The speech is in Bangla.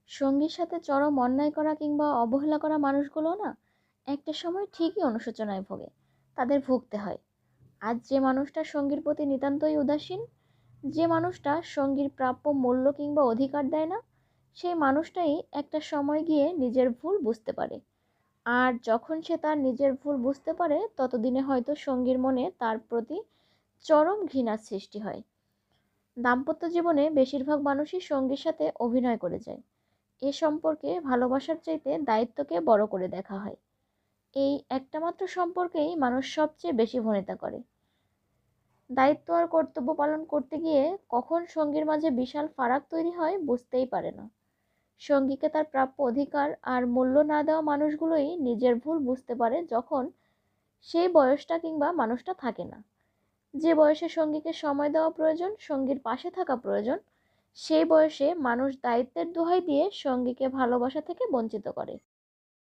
সঙ্গীর সাথে চরম অন্যায় করা কিংবা অবহেলা করা মানুষগুলো না একটা সময় ঠিকই অনুশোচনায় ভোগে। তাদের ভুগতে হয়। আজ যে মানুষটা সঙ্গীর প্রতি নিতান্তই উদাসীন, যে মানুষটা সঙ্গীর প্রাপ্য মূল্য কিংবা অধিকার দেয় না, সেই মানুষটাই একটা সময় গিয়ে নিজের ভুল বুঝতে পারে। আর যখন সে তার নিজের ভুল বুঝতে পারে, ততদিনে হয়তো সঙ্গীর মনে তার প্রতি চরম ঘৃণার সৃষ্টি হয়। দাম্পত্য জীবনে বেশিরভাগ মানুষই সঙ্গীর সাথে অভিনয় করে যায়। এ সম্পর্কে ভালোবাসার চাইতে দায়িত্বকে বড় করে দেখা হয়। এই একটা মাত্র সম্পর্কেই মানুষ সবচেয়ে বেশি ভনিতা করে। দায়িত্ব আর কর্তব্য পালন করতে গিয়ে কখন সঙ্গীর মাঝে বিশাল ফারাক তৈরি হয় বুঝতেই পারে না। সঙ্গীকে তার প্রাপ্য অধিকার আর মূল্য না দেওয়া মানুষগুলোই নিজের ভুল বুঝতে পারে যখন সেই বয়সটা কিংবা মানুষটা থাকে না। যে বয়সে সঙ্গীকে সময় দেওয়া প্রয়োজন, সঙ্গীর পাশে থাকা প্রয়োজন, সেই বয়সে মানুষ দায়িত্বের দোহাই দিয়ে সঙ্গীকে ভালোবাসা থেকে বঞ্চিত করে।